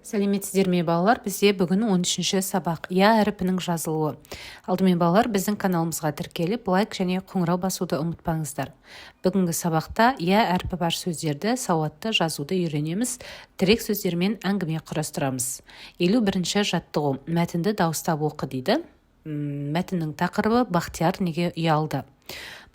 Сәлеметсіздер ме балалар, бізде бүгін 13-ші сабақ я әріпінің жазылуы. Алдымен балалар, біздің каналымызға тіркеліп, лайк және қоңырау басуды ұмытпаңыздар. Бүгінгі сабақта я әрпі бар сөздерді сауатты жазуды үйренеміз, тірек сөздермен әңгіме құрастырамыз. 51-ші жаттығу, мәтінді дауыстап оқы дейді. Мәтіннің тақырыбы Бақтияр неге ұялды.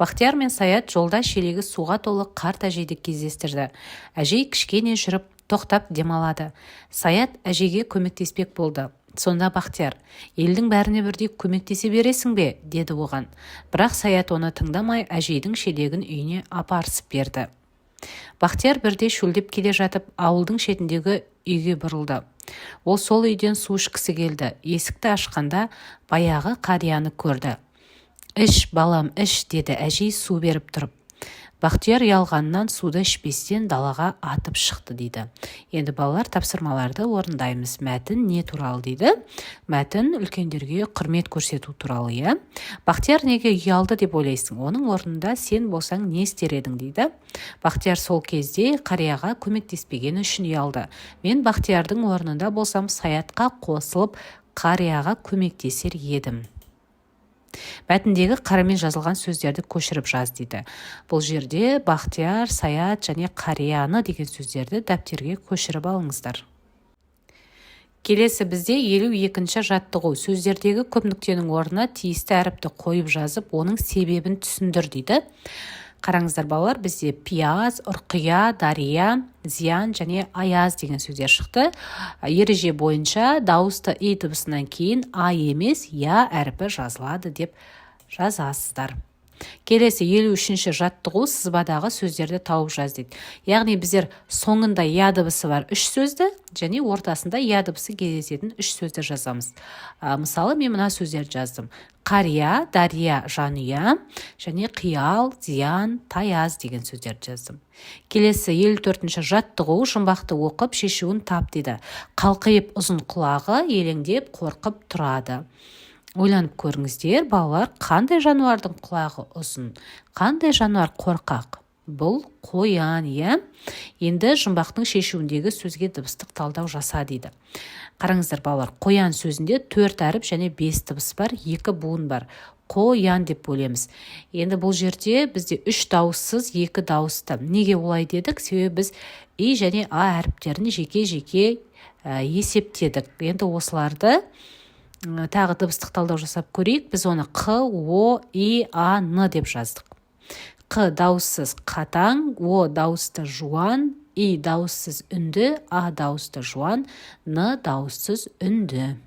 Бақтияр мен Саят жолда шелегі суға толы қарт әжейді кездестірді. Әжей кішкене жүріп тоқтап демалады. Саят әжейге көмектеспек болды. Сонда Бақтияр, елдің бәріне бірдей көмектесе бересің бе, деді оған. Бірақ Саят оны тыңдамай әжейдің шелегін үйіне апарысып берді. Бақтияр бірде шөлдеп келе жатып, ауылдың шетіндегі үйге бұрылды. Ол сол үйден су ішкісі келді. Есікті ашқанда баяғы қарияны көрді. «Іш, балам, іш», деді әжей су беріп тұрып. Бақтияр ұялғаннан суды ішпестен далаға атып шықты дейді. Енді балалар тапсырмаларды орындаймыз. Мәтін не туралы дейді? Мәтін үлкендерге құрмет көрсету туралы, иә? Бақтияр неге ұялды деп ойлайсың? Оның орнында сен болсаң не істер едің дейді. Бақтияр сол кезде қарияға көмектеспегені үшін ұялды. Мен Бақтиярдың орнында болсам Саятқа қосылып қарияға көмектесер едім. Мәтіндегі қарамен жазылған сөздерді көшіріп жаз дейді. Бұл жерде Бақтияр, Саят және қарияны деген сөздерді дәптерге көшіріп алыңыздар. Келесі бізде 52-ші жаттығу. Сөздердегі көп нүктенің орнына тиісті әріпті қойып жазып, оның себебін түсіндір дейді. Қараңыздар балалар, бізде пияз, ұрқия, дария, зиян және аяз деген сөздер шықты. Ереже бойынша дауысты и дыбысынан кейін а емес я әріпі жазылады деп жазасыздар. Келесі 53-ші жаттығу, сызбадағы сөздерді тауып жаз дейді. Яғни біздер соңында я дыбысы бар 3 сөзді және ортасында я дыбысы кездесетін 3 сөзді жазамыз. Мысалы, мен мына сөздерді жаздым. Қария, дария, жанұя және қиял, зиян, таяз деген сөздерді жаздым. Келесі 54-ші жаттығу, жұмбақты оқып шешуін тап дейді. Қалқайып ұзын құлағы елеңдеп қорқып тұрады. Ойланып көріңіздер, балалар, қандай жануардың құлағы ұзын, қандай жануар қорқақ? Бұл қоян, иә? Енді жұмбақтың шешуіндегі сөзге дыбыстық талдау жаса дейді. Қараңыздар балалар, қоян сөзінде 4 әріп және 5 дыбыс бар, 2 буын бар. Қоян деп бөлеміз. Енді бұл жерде бізде 3 дауыссыз, 2 дауысты. Неге олай дедік? Себебі біз и және а әріптерін жеке-жеке есептедік. Енді осыларды тағы дыбыстық талдау жасап көрейік. Біз оны қ, о, и, а, н деп жаздық. Қ дауыссыз қатаң, о дауысты жуан, и дауыссыз үнді, а дауысты жуан, н дауыссыз үнді.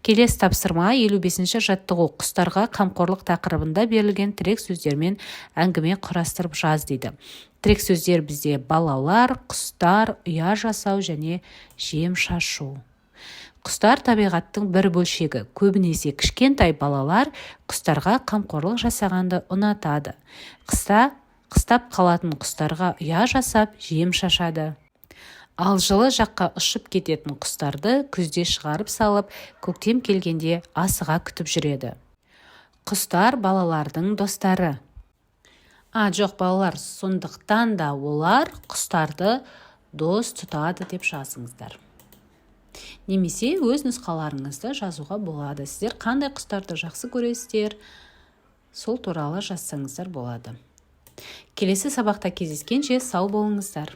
Келесі тапсырма 55-ші жаттығу, құстарға қамқорлық тақырыбында берілген тірек сөздермен әңгіме құрастырып жаз дейді. Тірек сөздер бізде балалар, құстар, ұя жасау және жем шашу. Құстар табиғаттың бір бөлшегі. Көбінесе кішкентай балалар құстарға қамқорлық жасағанды ұнатады. Қыстап қалатын құстарға ұя жасап, жем шашады. Ал жылы жаққа ұшып кететін құстарды күзде шығарып салып, көктем келгенде асыға күтіп жүреді. Құстар балалардың достары. Жоқ балалар, сондықтан да олар құстарды дос тұтады деп жазыңыздар. Немесе өз нұсқаларыңызды жазуға болады. Сіздер қандай құстарды жақсы көресіздер, сол туралы жазсаңыздар болады. Келесі сабақта кездескенше сау болыңыздар.